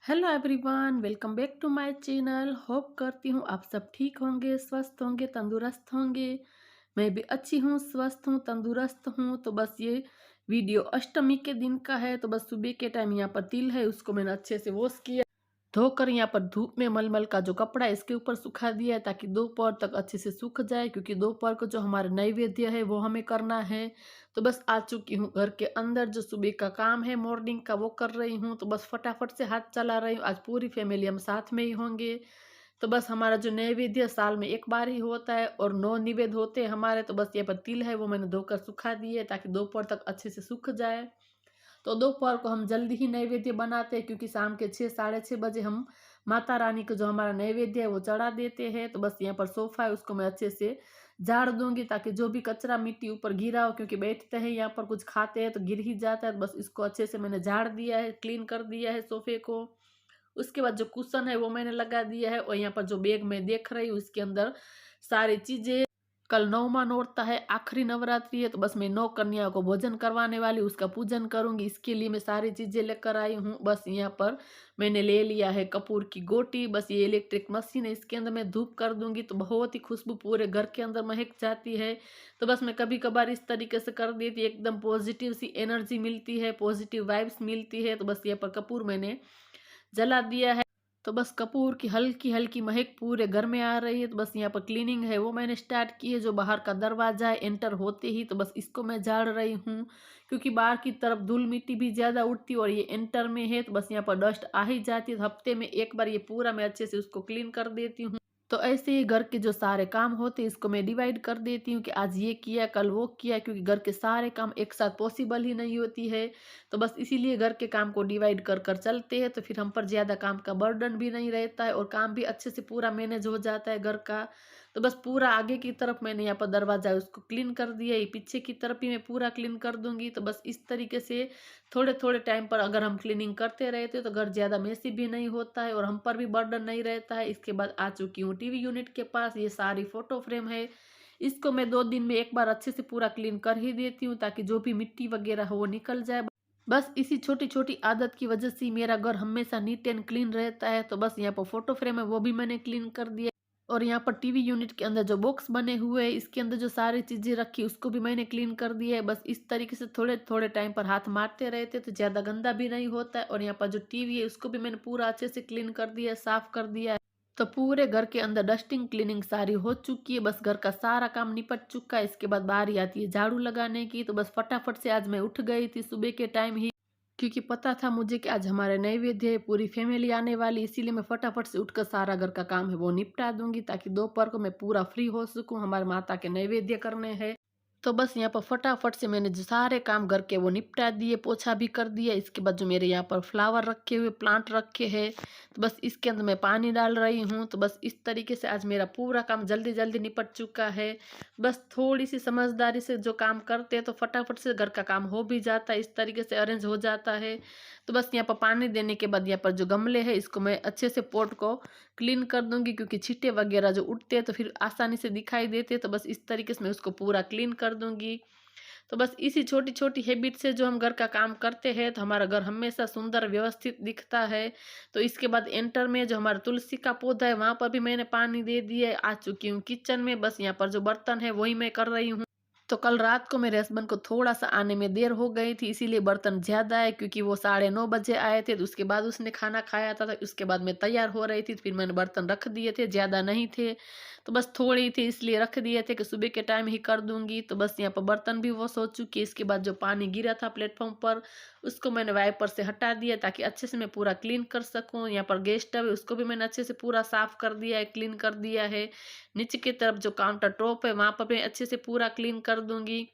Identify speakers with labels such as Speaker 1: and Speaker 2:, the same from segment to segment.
Speaker 1: Hello everyone, welcome back to my channel. Hope करती हूँ आप सब ठीक होंगे, स्वस्थ होंगे, तंदुरुस्त होंगे। मैं भी अच्छी हूँ, स्वस्थ हूँ, तंदुरुस्त हूँ। तो बस ये वीडियो अष्टमी के दिन का है। तो बस सुबह के टाइम यहाँ पर तिल है, उसको मैंने अच्छे से वॉश किया, धोकर यहाँ पर धूप में मलमल का जो कपड़ा है इसके ऊपर सुखा दिया है ताकि दोपहर तक अच्छे से सूख जाए, क्योंकि दोपहर को जो हमारा नैवेद्य है वो हमें करना है। तो बस आ चुकी हूँ घर के अंदर, जो सुबह का काम है मॉर्निंग का वो कर रही हूँ। तो बस फटाफट से हाथ चला रही हूँ। आज पूरी फैमिली हम साथ में ही होंगे। तो बस हमारा जो नैवेद्य साल में एक बार ही होता है और 9 निवेद्य होते हैं हमारे। तो बस यहाँ पर तिल है वो मैंने धोकर सुखा दिए ताकि दोपहर तक अच्छे से सूख जाए। तो दोपहर को हम जल्दी ही नैवेद्य बनाते हैं, क्योंकि शाम के 6 साढ़े 6 बजे हम माता रानी को जो हमारा नैवेद्य है वो चढ़ा देते हैं। तो बस यहाँ पर सोफा है, उसको मैं अच्छे से झाड़ दूंगी ताकि जो भी कचरा मिट्टी ऊपर गिरा हो, क्योंकि बैठते हैं यहाँ पर कुछ खाते हैं तो गिर ही जाता है। तो बस इसको अच्छे से मैंने झाड़ दिया है, क्लीन कर दिया है सोफे को। उसके बाद जो कुशन है वो मैंने लगा दिया है, और यहाँ पर जो बैग मैं देख रही हूँ उसके अंदर सारी चीजें। कल नौमा नोरता है, आखिरी नवरात्रि है। तो बस मैं 9 कन्याओं को भोजन करवाने वाली, उसका पूजन करूंगी। इसके लिए मैं सारी चीजें लेकर आई हूँ। बस यहाँ पर मैंने ले लिया है कपूर की गोटी। बस ये इलेक्ट्रिक मशीन है, इसके अंदर मैं धूप कर दूंगी तो बहुत ही खुशबू पूरे घर के अंदर महक जाती है। तो बस मैं कभी कभार इस तरीके से कर देती, एकदम पॉजिटिव सी एनर्जी मिलती है, पॉजिटिव वाइब्स मिलती है। तो बस यहाँ पर कपूर मैंने जला दिया है। तो बस कपूर की हल्की हल्की महक पूरे घर में आ रही है। तो बस यहाँ पर क्लीनिंग है वो मैंने स्टार्ट की है, जो बाहर का दरवाजा है एंटर होते ही। तो बस इसको मैं झाड़ रही हूँ, क्योंकि बाहर की तरफ धूल मिट्टी भी ज़्यादा उड़ती है और ये एंटर में है तो बस यहाँ पर डस्ट आ ही जाती है। तो हफ्ते में एक बार ये पूरा मैं अच्छे से उसको क्लीन कर देती हूँ। तो ऐसे ही घर के जो सारे काम होते हैं इसको मैं डिवाइड कर देती हूँ कि आज ये किया कल वो किया, क्योंकि घर के सारे काम एक साथ पॉसिबल ही नहीं होती है। तो बस इसीलिए घर के काम को डिवाइड कर कर चलते हैं, तो फिर हम पर ज़्यादा काम का बर्डन भी नहीं रहता है और काम भी अच्छे से पूरा मैनेज हो जाता है घर का। तो बस पूरा आगे की तरफ मैंने यहाँ पर दरवाजा है उसको क्लीन कर दिया, ये पीछे की तरफ भी मैं पूरा क्लीन कर दूंगी। तो बस इस तरीके से थोड़े थोड़े टाइम पर अगर हम क्लीनिंग करते रहते तो घर ज़्यादा मेसी भी नहीं होता है और हम पर भी बर्डन नहीं रहता है। इसके बाद आ चुकी हूँ टीवी यूनिट के पास। ये सारी फोटो फ्रेम है, इसको मैं 2 दिन में एक बार अच्छे से पूरा क्लीन कर ही देती हूँ ताकि जो भी मिट्टी वगैरह हो वो निकल जाए। बस इसी छोटी छोटी आदत की वजह से मेरा घर हमेशा नीट एंड क्लीन रहता है। तो बस यहाँ पर फोटो फ्रेम है वो भी मैंने क्लीन कर दिया, और यहाँ पर टीवी यूनिट के अंदर जो बॉक्स बने हुए हैं इसके अंदर जो सारी चीजें रखी उसको भी मैंने क्लीन कर दिया है। बस इस तरीके से थोड़े थोड़े टाइम पर हाथ मारते रहते तो ज्यादा गंदा भी नहीं होता है। और यहाँ पर जो टीवी है उसको भी मैंने पूरा अच्छे से क्लीन कर दिया है, साफ कर दिया है। तो पूरे घर के अंदर डस्टिंग क्लीनिंग सारी हो चुकी है, बस घर का सारा काम निपट चुका है। इसके बाद बारी आती है झाड़ू लगाने की। तो बस फटाफट से आज मैं उठ गई थी सुबह के टाइम ही, क्योंकि पता था मुझे कि आज हमारे नैवेद्य है, पूरी फैमिली आने वाली, इसीलिए मैं फटाफट से उठकर सारा घर का काम है वो निपटा दूंगी ताकि दोपहर को मैं पूरा फ्री हो सकूं। हमारे माता के नैवेद्य करने हैं। तो बस यहाँ पर फटाफट से मैंने जो सारे काम घर के वो निपटा दिए, पोछा भी कर दिया। इसके बाद जो मेरे यहाँ पर फ्लावर रखे हुए प्लांट रखे हैं तो बस इसके अंदर मैं पानी डाल रही हूँ। तो बस इस तरीके से आज मेरा पूरा काम जल्दी जल्दी निपट चुका है। बस थोड़ी सी समझदारी से जो काम करते हैं तो फटाफट से घर का काम हो भी जाता है, इस तरीके से अरेंज हो जाता है। तो बस यहाँ पर पानी देने के बाद यहाँ पर जो गमले हैं इसको मैं अच्छे से पोट को क्लीन कर दूंगी, क्योंकि छींटे वगैरह जो उठते हैं तो फिर आसानी से दिखाई देते हैं। तो बस इस तरीके से मैं उसको पूरा क्लीन कर दूंगी। तो बस इसी छोटी छोटी हैबिट से जो हम घर का काम करते हैं तो हमारा घर हमेशा सुंदर व्यवस्थित दिखता है। तो इसके बाद एंटर में जो हमारा तुलसी का पौधा है वहां पर भी मैंने पानी दे दिया है। आ चुकी हूँ किचन में, बस यहाँ पर जो बर्तन है वही मैं कर रही हूँ। तो कल रात को मेरे हस्बैंड को थोड़ा सा आने में देर हो गई थी, इसीलिए बर्तन ज्यादा है, क्योंकि वो 9:30 बजे आए थे। तो उसके बाद उसने खाना खाया था, तो उसके बाद मैं तैयार हो रही थी तो फिर मैंने बर्तन रख दिए थे, ज्यादा नहीं थे। तो बस थोड़ी थी इसलिए रख दिए थे कि सुबह के टाइम ही कर दूंगी। तो बस यहाँ पर बर्तन भी वॉश हो चुकी है। इसके बाद जो पानी गिरा था प्लेटफॉर्म पर उसको मैंने वाइपर से हटा दिया ताकि अच्छे से मैं पूरा क्लीन कर सकूं। यहाँ पर गैस स्टव है उसको भी मैंने अच्छे से पूरा साफ कर दिया है, क्लीन कर दिया है। नीचे की तरफ जो काउंटर टॉप है वहां पर मैं अच्छे से पूरा क्लीन कर दूंगी।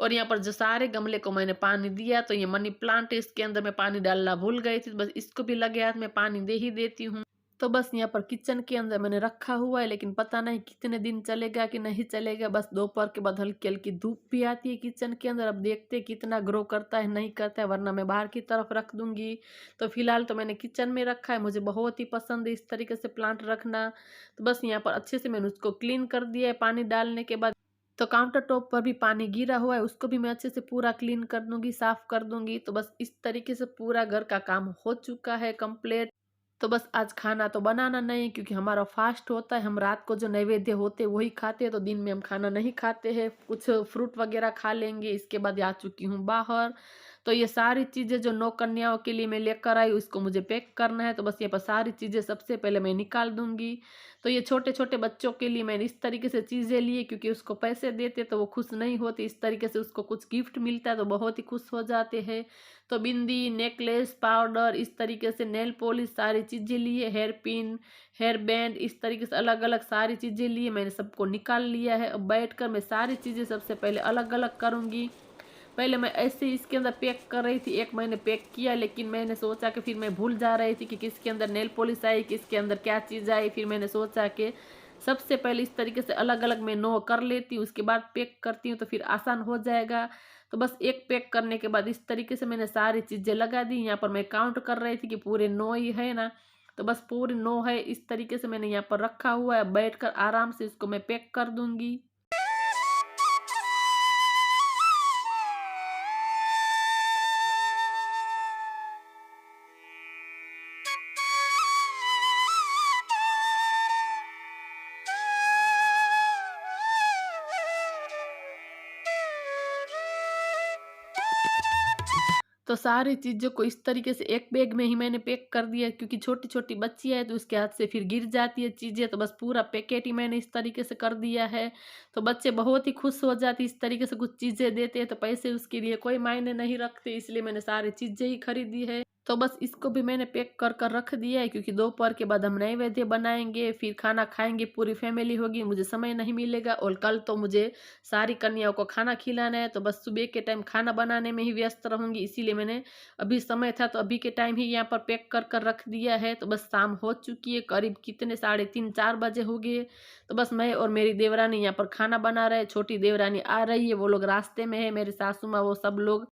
Speaker 1: और यहाँ पर जो सारे गमले को मैंने पानी दिया, तो ये मनी प्लांट है इसके अंदर मैं पानी डालना भूल गई थी, बस इसको भी लगे हाथ में पानी दे ही देती हूँ। तो बस यहाँ पर किचन के अंदर मैंने रखा हुआ है, लेकिन पता नहीं कितने दिन चलेगा कि नहीं चलेगा। बस दोपहर के बाद हल्की हल्की धूप भी आती है किचन के अंदर, अब देखते हैं कितना ग्रो करता है नहीं करता है, वरना मैं बाहर की तरफ रख दूंगी। तो फिलहाल तो मैंने किचन में रखा है, मुझे बहुत ही पसंद है इस तरीके से प्लांट रखना। तो बस यहाँ पर अच्छे से मैंने उसको क्लीन कर दिया है पानी डालने के बाद। तो काउंटर टॉप पर भी पानी गिरा हुआ है, उसको भी मैं अच्छे से पूरा क्लीन कर दूंगी, साफ कर दूंगी। तो बस इस तरीके से पूरा घर का काम हो चुका है कंप्लीट। तो बस आज खाना तो बनाना नहीं, क्योंकि हमारा फास्ट होता है, हम रात को जो नैवेद्य होते हैं वही खाते हैं, तो दिन में हम खाना नहीं खाते हैं, कुछ फ्रूट वगैरह खा लेंगे। इसके बाद आ चुकी हूँ बाहर। तो ये सारी चीज़ें जो नौ कन्याओं के लिए मैं लेकर आई, उसको मुझे पैक करना है। तो बस ये पर सारी चीज़ें सबसे पहले मैं निकाल दूंगी। तो ये छोटे छोटे बच्चों के लिए मैंने इस तरीके से चीज़ें ली, क्योंकि उसको पैसे देते तो वो खुश नहीं होते, इस तरीके से उसको कुछ गिफ्ट मिलता है तो बहुत ही खुश हो जाते हैं। तो बिंदी, नेकलेस, पाउडर, इस तरीके से नेल पॉलिश, सारी चीज़ें लिए, हेयर पिन, हेयर बैंड, इस तरीके से अलग अलग सारी चीज़ें लिए, मैंने सबको निकाल लिया है। अब बैठकर मैं सारी चीज़ें सबसे पहले अलग अलग करूँगी। पहले मैं ऐसे ही इसके अंदर पैक कर रही थी, एक मैंने पैक किया, लेकिन मैंने सोचा कि फिर मैं भूल जा रही थी कि किसके अंदर नेल पॉलिश आई, किसके अंदर क्या चीज़ आई। फिर मैंने सोचा कि सबसे पहले इस तरीके से अलग अलग मैं 9 कर लेती हूँ, उसके बाद पैक करती हूँ तो फिर आसान हो जाएगा। तो बस एक पैक करने के बाद इस तरीके से मैंने सारी चीज़ें लगा दी। यहाँ पर मैं काउंट कर रही थी कि पूरे 9 ही है ना, तो बस पूरे 9 है। इस तरीके से मैंने यहाँ पर रखा हुआ है, बैठ कर आराम से इसको मैं पैक कर दूंगी। तो सारी चीज़ों को इस तरीके से एक बैग में ही मैंने पैक कर दिया, क्योंकि छोटी-छोटी बच्ची है तो उसके हाथ से फिर गिर जाती है चीज़ें, तो बस पूरा पैकेट ही मैंने इस तरीके से कर दिया है। तो बच्चे बहुत ही खुश हो जाते हैं, इस तरीके से कुछ चीज़ें देते हैं तो पैसे उसके लिए कोई मायने नहीं रखते, इसलिए मैंने सारी चीज़ें ही खरीदी है। तो बस इसको भी मैंने पैक कर कर रख दिया है, क्योंकि दोपहर के बाद हम नैवेद्य बनाएँगे, फिर खाना खाएँगे, पूरी फैमिली होगी, मुझे समय नहीं मिलेगा और कल तो मुझे सारी कन्याओं को खाना खिलाना है। तो बस सुबह के टाइम खाना बनाने में ही व्यस्त रहूँगी, इसीलिए मैंने अभी समय था तो अभी के टाइम ही यहाँ पर पैक कर कर रख दिया है। तो बस शाम हो चुकी है, करीब कितने 3:30-4 बजे हो गए। तो बस मैं और मेरी देवरानी यहाँ पर खाना बना रहे हैं, छोटी देवरानी आ रही है, वो लोग रास्ते में है, मेरी सासू माँ वो सब लोग।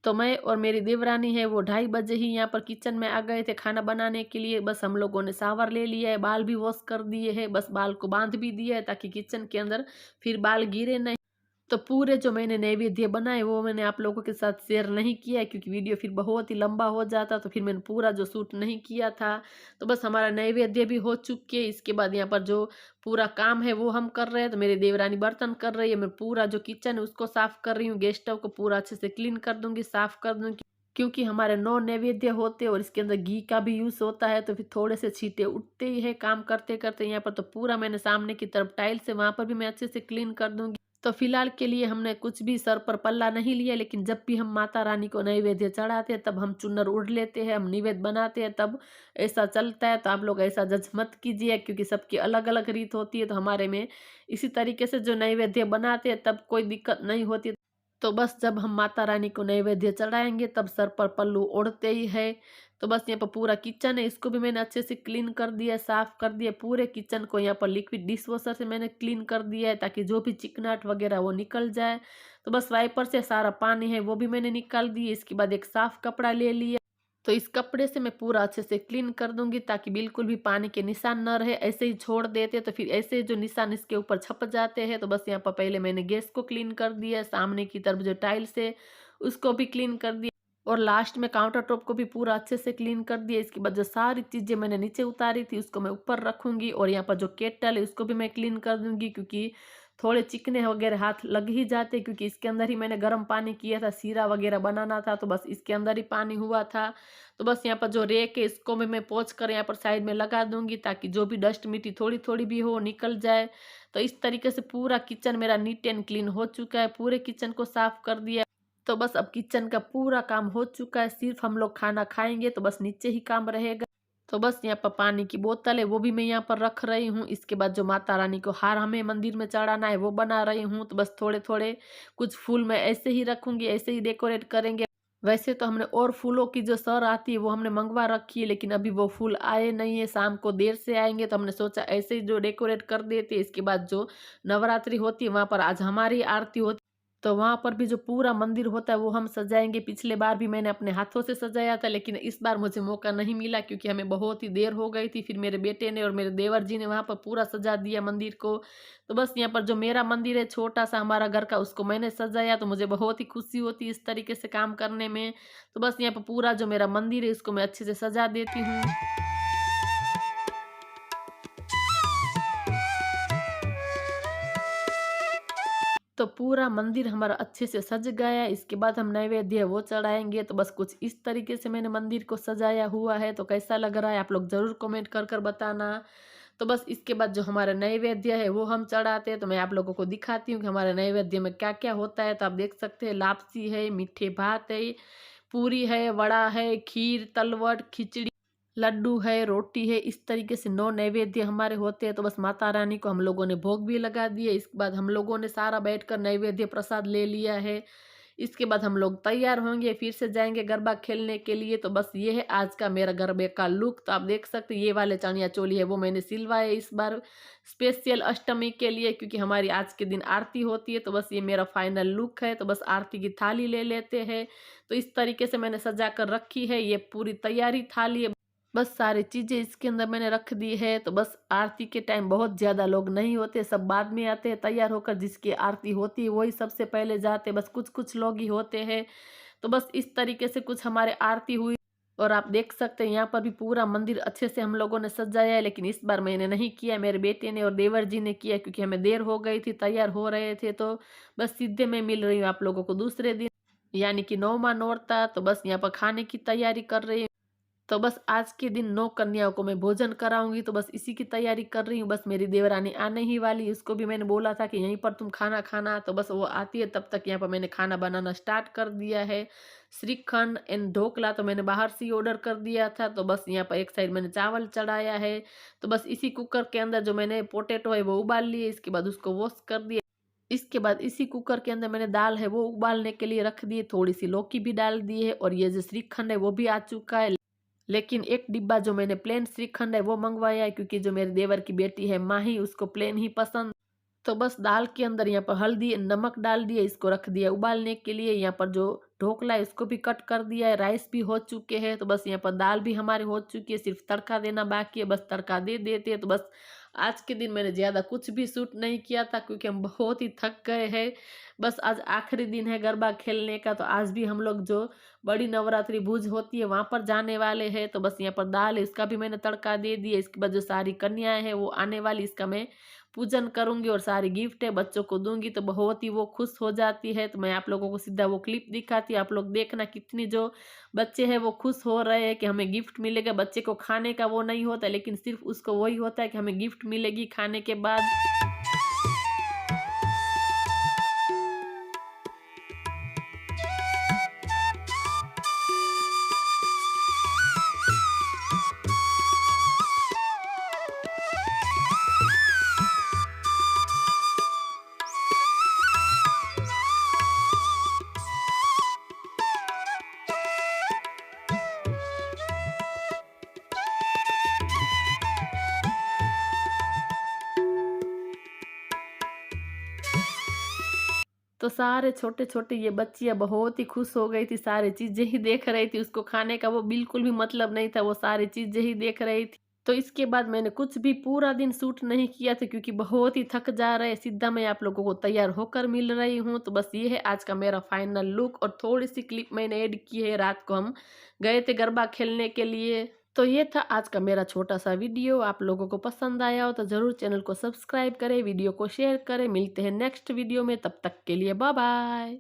Speaker 1: तो मैं और मेरी देवरानी है वो 2:30 बजे ही यहाँ पर किचन में आ गए थे खाना बनाने के लिए। बस हम लोगों ने शावर ले लिया है, बाल भी वॉश कर दिए हैं, बस बाल को बांध भी दिया है ताकि किचन के अंदर फिर बाल गिरे नहीं। तो पूरे जो मैंने नैवेद्य बनाए वो मैंने आप लोगों के साथ शेयर नहीं किया है, क्योंकि वीडियो फिर बहुत ही लंबा हो जाता, तो फिर मैंने पूरा जो शूट नहीं किया था। तो बस हमारा नैवेद्य भी हो चुकी है। इसके बाद यहाँ पर जो पूरा काम है वो हम कर रहे हैं। तो मेरी देवरानी बर्तन कर रही है, मैं पूरा जो किचन है उसको साफ कर रही हूँ, गैस स्टोव को पूरा अच्छे से क्लीन कर दूंगी, साफ कर दूंगी, क्योंकि हमारे 9 नैवेद्य होते हैं और इसके अंदर घी का भी यूज़ होता है, तो फिर थोड़े से छींटे उठते ही है काम करते करते। यहाँ पर तो पूरा मैंने सामने की तरफ टाइल्स है वहाँ पर भी मैं अच्छे से क्लीन कर दूंगी। तो फिलहाल के लिए हमने कुछ भी सर पर पल्ला नहीं लिया, लेकिन जब भी हम माता रानी को नैवेद्य चढ़ाते हैं तब हम चुनर ओढ़ लेते हैं, हम निवेद्य बनाते हैं तब ऐसा चलता है। तो आप लोग ऐसा जज मत कीजिए, क्योंकि सबकी अलग अलग रीत होती है। तो हमारे में इसी तरीके से जो नैवेद्य बनाते हैं तब कोई दिक्कत नहीं होती। तो बस जब हम माता रानी को नैवेद्य चढ़ाएंगे तब सर पर पल्लू ओढ़ते ही है। तो बस यहाँ पर पूरा किचन है, इसको भी मैंने अच्छे से क्लीन कर दिया, साफ कर दिया। पूरे किचन को यहाँ पर लिक्विड डिश वॉशर से मैंने क्लीन कर दिया है, ताकि जो भी चिकनाट वगैरह वो निकल जाए। तो बस वाइपर से सारा पानी है वो भी मैंने निकाल दिया। इसके बाद एक साफ कपड़ा ले लिया, तो इस कपड़े से मैं पूरा अच्छे से क्लीन कर दूंगी, ताकि बिल्कुल भी पानी के निशान न रहे। ऐसे ही छोड़ देते तो फिर ऐसे जो निशान इसके ऊपर छप जाते हैं। तो बस यहाँ पर पहले मैंने गैस को क्लीन कर दिया, सामने की तरफ जो टाइल्स है उसको भी क्लीन कर दिया, और लास्ट में काउंटर टॉप को भी पूरा अच्छे से क्लीन कर दिया। इसके बाद जो सारी चीज़ें मैंने नीचे उतारी थी उसको मैं ऊपर रखूंगी, और यहाँ पर जो केटल है उसको भी मैं क्लीन कर दूंगी, क्योंकि थोड़े चिकने वगैरह हाथ लग ही जाते, क्योंकि इसके अंदर ही मैंने गर्म पानी किया था, सीरा वगैरह बनाना था, तो बस इसके अंदर ही पानी हुआ था। तो बस यहाँ पर जो रेक है इसको भी मैं पोंछ कर यहाँ पर साइड में लगा दूंगी, ताकि जो भी डस्ट मिट्टी थोड़ी थोड़ी भी हो निकल जाए। तो इस तरीके से पूरा किचन मेरा नीट एंड क्लीन हो चुका है, पूरे किचन को साफ कर दिया। तो बस अब किचन का पूरा काम हो चुका है, सिर्फ हम लोग खाना खाएंगे तो बस नीचे ही काम रहेगा। तो बस यहाँ पर पानी की बोतल है वो भी मैं यहाँ पर रख रही हूँ। इसके बाद जो माता रानी को हार हमें मंदिर में चढ़ाना है वो बना रही हूँ। तो बस थोड़े थोड़े कुछ फूल मैं ऐसे ही रखूंगी, ऐसे ही डेकोरेट करेंगे। वैसे तो हमने और फूलों की जो सर आती है वो हमने मंगवा रखी है, लेकिन अभी वो फूल आए नहीं है, शाम को देर से आएँगे, तो हमने सोचा ऐसे ही जो डेकोरेट कर देते हैं, इसके बाद जो नवरात्रि होती है वहाँ पर आज हमारी आरती होती, तो वहाँ पर भी जो पूरा मंदिर होता है वो हम सजाएँगे। पिछले बार भी मैंने अपने हाथों से सजाया था, लेकिन इस बार मुझे मौका नहीं मिला क्योंकि हमें बहुत ही देर हो गई थी। फिर मेरे बेटे ने और मेरे देवर जी ने वहाँ पर पूरा सजा दिया मंदिर को। तो बस यहाँ पर जो मेरा मंदिर है छोटा-सा हमारा घर का, उसको मैंने सजाया, तो मुझे बहुत ही खुशी होती है इस तरीके से काम करने में। तो बस यहाँ पे पूरा जो मेरा मंदिर है इसको मैं अच्छे से सजा देती हूँ। तो पूरा मंदिर हमारा अच्छे से सज गया है, इसके बाद हम नैवेद्य है वो चढ़ाएँगे। तो बस कुछ इस तरीके से मैंने मंदिर को सजाया हुआ है, तो कैसा लग रहा है आप लोग ज़रूर कमेंट कर कर बताना। तो बस इसके बाद जो हमारा नैवेद्य है वो हम चढ़ाते हैं, तो मैं आप लोगों को दिखाती हूँ कि हमारे नैवेद्य में क्या-क्या होता है। तो आप देख सकते हैं लापसी है, मीठे भात है, पूरी है, वड़ा है, खीर, तलवट, खिचड़ी, लड्डू है, रोटी है, इस तरीके से 9 नैवेद्य हमारे होते हैं। तो बस माता रानी को हम लोगों ने भोग भी लगा दिए। इसके बाद हम लोगों ने सारा बैठकर नैवेद्य प्रसाद ले लिया है। इसके बाद हम लोग तैयार होंगे, फिर से जाएँगे गरबा खेलने के लिए। तो बस ये है आज का मेरा गरबे का लुक। तो आप देख सकते हैं ये वाले चनिया चोली है वो मैंने सिलवाए इस बार स्पेशल अष्टमी के लिए, क्योंकि हमारी आज के दिन आरती होती है। तो बस ये मेरा फाइनल लुक है। तो बस आरती की थाली ले लेते हैं। तो इस तरीके से मैंने सजा कर रखी है, ये पूरी तैयारी थाली है। बस सारी चीज़ें इसके अंदर मैंने रख दी है। तो बस आरती के टाइम बहुत ज़्यादा लोग नहीं होते, सब बाद में आते हैं तैयार होकर, जिसकी आरती होती है वही सबसे पहले जाते हैं, बस कुछ-कुछ लोग ही होते हैं। तो बस इस तरीके से कुछ हमारे आरती हुई और आप देख सकते हैं यहाँ पर भी पूरा मंदिर अच्छे से हम लोगों ने सजाया है, लेकिन इस बार मैंने नहीं किया, मेरे बेटे ने और देवर जी ने किया क्योंकि हमें देर हो गई थी, तैयार हो रहे थे। तो बस सीधे मैं मिल रही हूँ आप लोगों को दूसरे दिन, यानी कि 9वाँ नौरता। तो बस यहाँ पर खाने की तैयारी कर रही हूँ। तो बस आज के दिन 9 कन्याओं को मैं भोजन कराऊँगी, तो बस इसी की तैयारी कर रही हूँ। बस मेरी देवरानी आने ही वाली है, उसको भी मैंने बोला था कि यहीं पर तुम खाना खाना, तो बस वो आती है तब तक यहाँ पर मैंने खाना बनाना स्टार्ट कर दिया है। श्रीखंड एंड ढोकला तो मैंने बाहर से ही ऑर्डर कर दिया था, तो बस यहाँ पर एक साइड मैंने चावल चढ़ाया है। तो बस इसी कुकर के अंदर जो मैंने पोटैटो है वो उबाल लिए, इसके बाद उसको वॉश कर दिया। इसके बाद इसी कुकर के अंदर मैंने दाल है वो उबालने के लिए रख दी है, थोड़ी-सी लौकी भी डाल दी है और ये जो श्रीखंड है वो भी आ चुका है। लेकिन एक डिब्बा जो मैंने प्लेन श्रीखंड है वो मंगवाया है, क्योंकि जो मेरे देवर की बेटी है माही, उसको प्लेन ही पसंद। तो बस दाल के अंदर यहाँ पर हल्दी नमक डाल दिए, इसको रख दिया उबालने के लिए। यहाँ पर जो ढोकला है इसको भी कट कर दिया है, राइस भी हो चुके हैं। तो बस यहाँ पर दाल भी हमारी हो चुकी है, सिर्फ तड़का देना बाकी है, बस तड़का दे देते हैं। तो बस आज के दिन मैंने ज़्यादा कुछ भी शूट नहीं किया था क्योंकि हम बहुत ही थक गए हैं। बस आज आखिरी दिन है गरबा खेलने का, तो आज भी हम लोग जो बड़ी नवरात्रि भुज होती है वहाँ पर जाने वाले हैं। तो बस यहाँ पर दाल है इसका भी मैंने तड़का दे दिया। इसके बाद जो सारी कन्याएं हैं वो आने वाली, इसका मैं पूजन करूँगी और सारी गिफ्ट है बच्चों को दूँगी, तो बहुत ही वो खुश हो जाती है। तो मैं आप लोगों को सीधा वो क्लिप दिखाती हूँ, आप लोग देखना कितनी जो बच्चे हैं वो खुश हो रहे हैं कि हमें गिफ्ट मिलेगा। बच्चे को खाने का वो नहीं होता, लेकिन सिर्फ़ उसको वही होता है कि हमें गिफ्ट मिलेगी खाने के बाद। तो सारे छोटे-छोटे ये बच्चियाँ बहुत ही खुश हो गई थी, सारी चीज़ें ही देख रही थी, उसको खाने का वो बिल्कुल भी मतलब नहीं था, वो सारी चीज़ें ही देख रही थी। तो इसके बाद मैंने कुछ भी पूरा दिन शूट नहीं किया था क्योंकि बहुत ही थक जा रहे, सीधा मैं आप लोगों को तैयार होकर मिल रही हूँ। तो बस ये है आज का मेरा फाइनल लुक और थोड़ी-सी क्लिप मैंने ऐड की है, रात को हम गए थे गरबा खेलने के लिए। तो ये था आज का मेरा छोटा-सा वीडियो, आप लोगों को पसंद आया हो तो ज़रूर चैनल को सब्सक्राइब करें, वीडियो को शेयर करें। मिलते हैं नेक्स्ट वीडियो में, तब तक के लिए बाय बाय।